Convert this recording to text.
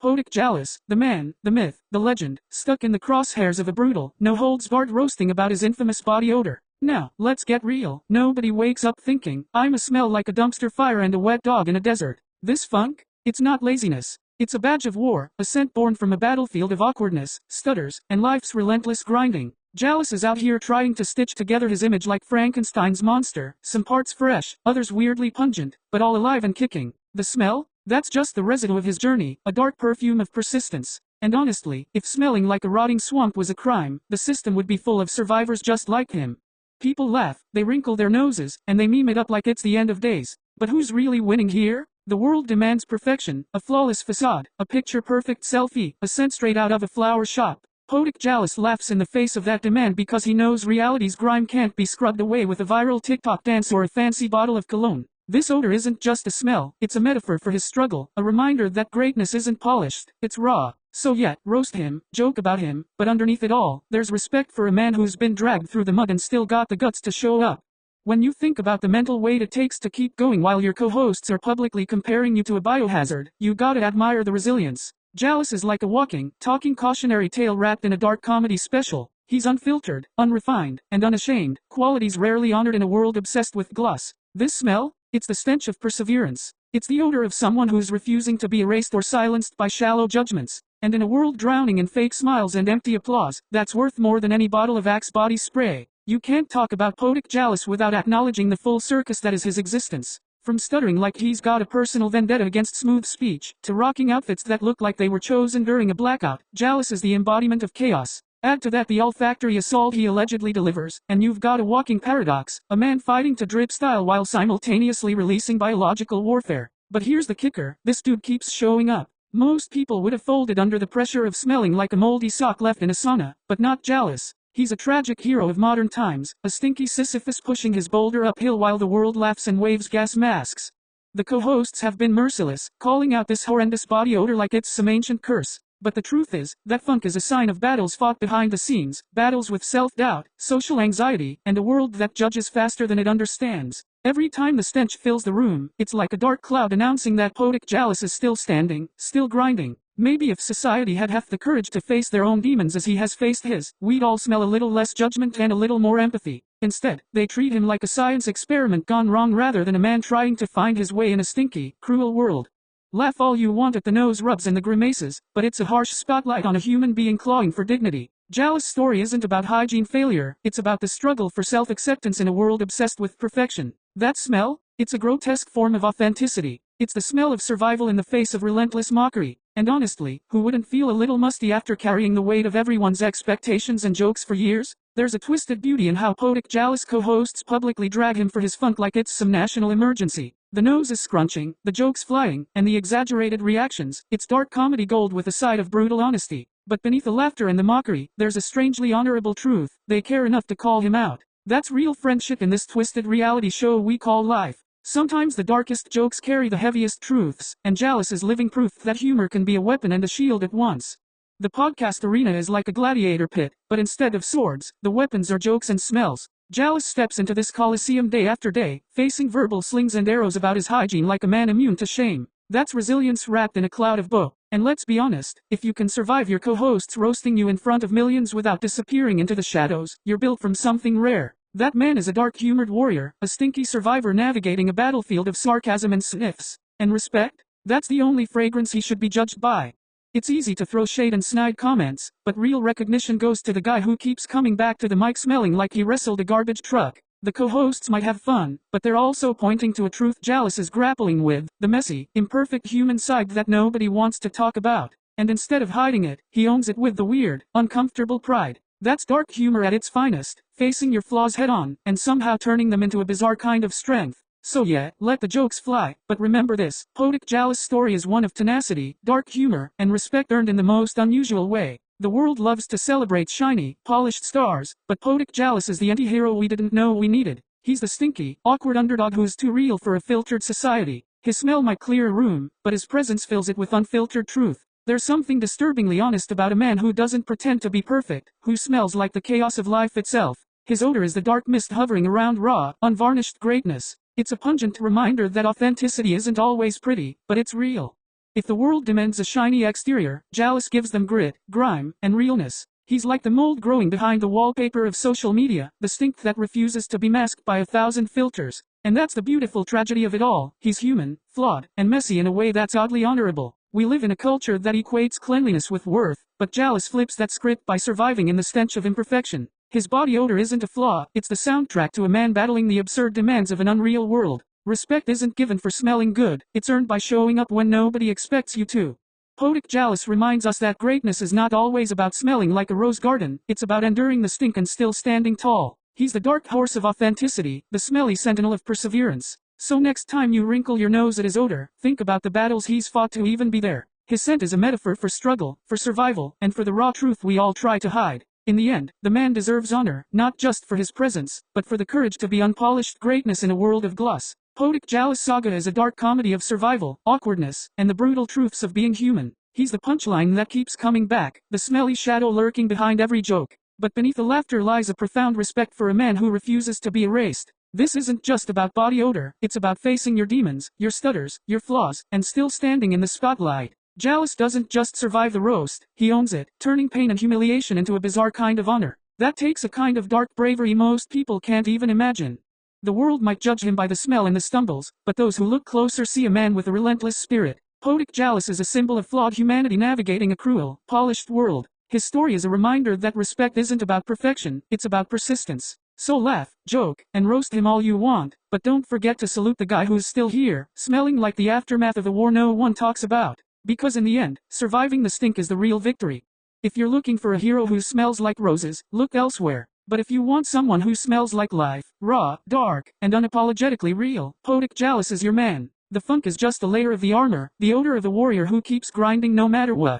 Poetik Jallas, the man, the myth, the legend, stuck in the crosshairs of a brutal, no-holds-barred roasting about his infamous body odor. Now, let's get real. Nobody wakes up thinking, I'm a smell like a dumpster fire and a wet dog in a desert. This funk? It's not laziness. It's a badge of war, a scent born from a battlefield of awkwardness, stutters, and life's relentless grinding. Jallas is out here trying to stitch together his image like Frankenstein's monster, some parts fresh, others weirdly pungent, but all alive and kicking. The smell? That's just the residue of his journey, a dark perfume of persistence. And honestly, if smelling like a rotting swamp was a crime, the system would be full of survivors just like him. People laugh, they wrinkle their noses, and they meme it up like it's the end of days. But who's really winning here? The world demands perfection, a flawless facade, a picture-perfect selfie, a scent straight out of a flower shop. Poetik Jallas laughs in the face of that demand because he knows reality's grime can't be scrubbed away with a viral TikTok dance or a fancy bottle of cologne. This odor isn't just a smell, it's a metaphor for his struggle, a reminder that greatness isn't polished, it's raw. So yeah, roast him, joke about him, but underneath it all, there's respect for a man who's been dragged through the mud and still got the guts to show up. When you think about the mental weight it takes to keep going while your co-hosts are publicly comparing you to a biohazard, you gotta admire the resilience. Jallas is like a walking, talking cautionary tale wrapped in a dark comedy special. He's unfiltered, unrefined, and unashamed, qualities rarely honored in a world obsessed with gloss. This smell? It's the stench of perseverance. It's the odor of someone who's refusing to be erased or silenced by shallow judgments. And in a world drowning in fake smiles and empty applause, that's worth more than any bottle of Axe body spray. You can't talk about Poetik Jallas without acknowledging the full circus that is his existence. From stuttering like he's got a personal vendetta against smooth speech, to rocking outfits that look like they were chosen during a blackout, Jallas is the embodiment of chaos. Add to that the olfactory assault he allegedly delivers, and you've got a walking paradox, a man fighting to drip style while simultaneously releasing biological warfare. But here's the kicker, this dude keeps showing up. Most people would have folded under the pressure of smelling like a moldy sock left in a sauna, but not Jallas. He's a tragic hero of modern times, a stinky Sisyphus pushing his boulder uphill while the world laughs and waves gas masks. The co-hosts have been merciless, calling out this horrendous body odor like it's some ancient curse. But the truth is, that funk is a sign of battles fought behind the scenes, battles with self-doubt, social anxiety, and a world that judges faster than it understands. Every time the stench fills the room, it's like a dark cloud announcing that Poetik Jallas is still standing, still grinding. Maybe if society had half the courage to face their own demons as he has faced his, we'd all smell a little less judgment and a little more empathy. Instead, they treat him like a science experiment gone wrong rather than a man trying to find his way in a stinky, cruel world. Laugh all you want at the nose rubs and the grimaces, but it's a harsh spotlight on a human being clawing for dignity. Jallas' story isn't about hygiene failure, it's about the struggle for self-acceptance in a world obsessed with perfection. That smell? It's a grotesque form of authenticity. It's the smell of survival in the face of relentless mockery. And honestly, who wouldn't feel a little musty after carrying the weight of everyone's expectations and jokes for years? There's a twisted beauty in how Poetik Jallas co-hosts publicly drag him for his funk like it's some national emergency. The nose is scrunching, the jokes flying, and the exaggerated reactions. It's dark comedy gold with a side of brutal honesty. But beneath the laughter and the mockery, there's a strangely honorable truth. They care enough to call him out. That's real friendship in this twisted reality show we call life. Sometimes the darkest jokes carry the heaviest truths, and Jallas is living proof that humor can be a weapon and a shield at once. The podcast arena is like a gladiator pit, but instead of swords, the weapons are jokes and smells. Jallas steps into this coliseum day after day, facing verbal slings and arrows about his hygiene like a man immune to shame. That's resilience wrapped in a cloud of bow. And let's be honest, if you can survive your co-hosts roasting you in front of millions without disappearing into the shadows, you're built from something rare. That man is a dark-humored warrior, a stinky survivor navigating a battlefield of sarcasm and sniffs. And respect? That's the only fragrance he should be judged by. It's easy to throw shade and snide comments, but real recognition goes to the guy who keeps coming back to the mic smelling like he wrestled a garbage truck. The co-hosts might have fun, but they're also pointing to a truth Jallas is grappling with, the messy, imperfect human side that nobody wants to talk about. And instead of hiding it, he owns it with the weird, uncomfortable pride. That's dark humor at its finest, facing your flaws head-on, and somehow turning them into a bizarre kind of strength. So yeah, let the jokes fly, but remember this, Poetik Jallas' story is one of tenacity, dark humor, and respect earned in the most unusual way. The world loves to celebrate shiny, polished stars, but Poetik Jallas is the anti-hero we didn't know we needed. He's the stinky, awkward underdog who's too real for a filtered society. His smell might clear a room, but his presence fills it with unfiltered truth. There's something disturbingly honest about a man who doesn't pretend to be perfect, who smells like the chaos of life itself. His odor is the dark mist hovering around raw, unvarnished greatness. It's a pungent reminder that authenticity isn't always pretty, but it's real. If the world demands a shiny exterior, Jallas gives them grit, grime, and realness. He's like the mold growing behind the wallpaper of social media, the stink that refuses to be masked by 1,000 filters. And that's the beautiful tragedy of it all. He's human, flawed, and messy in a way that's oddly honorable. We live in a culture that equates cleanliness with worth, but Jallas flips that script by surviving in the stench of imperfection. His body odor isn't a flaw, it's the soundtrack to a man battling the absurd demands of an unreal world. Respect isn't given for smelling good, it's earned by showing up when nobody expects you to. Poetik Jallas reminds us that greatness is not always about smelling like a rose garden, it's about enduring the stink and still standing tall. He's the dark horse of authenticity, the smelly sentinel of perseverance. So next time you wrinkle your nose at his odor, think about the battles he's fought to even be there. His scent is a metaphor for struggle, for survival, and for the raw truth we all try to hide. In the end, the man deserves honor, not just for his presence, but for the courage to be unpolished greatness in a world of gloss. Poetik Jallas' saga is a dark comedy of survival, awkwardness, and the brutal truths of being human. He's the punchline that keeps coming back, the smelly shadow lurking behind every joke. But beneath the laughter lies a profound respect for a man who refuses to be erased. This isn't just about body odor, it's about facing your demons, your stutters, your flaws, and still standing in the spotlight. Jallas doesn't just survive the roast, he owns it, turning pain and humiliation into a bizarre kind of honor. That takes a kind of dark bravery most people can't even imagine. The world might judge him by the smell and the stumbles, but those who look closer see a man with a relentless spirit. Poetik Jallas is a symbol of flawed humanity navigating a cruel, polished world. His story is a reminder that respect isn't about perfection, it's about persistence. So laugh, joke, and roast him all you want, but don't forget to salute the guy who's still here, smelling like the aftermath of a war no one talks about. Because in the end, surviving the stink is the real victory. If you're looking for a hero who smells like roses, look elsewhere. But if you want someone who smells like life, raw, dark, and unapologetically real, Poetik Jallas is your man. The funk is just a layer of the armor, the odor of a warrior who keeps grinding no matter what.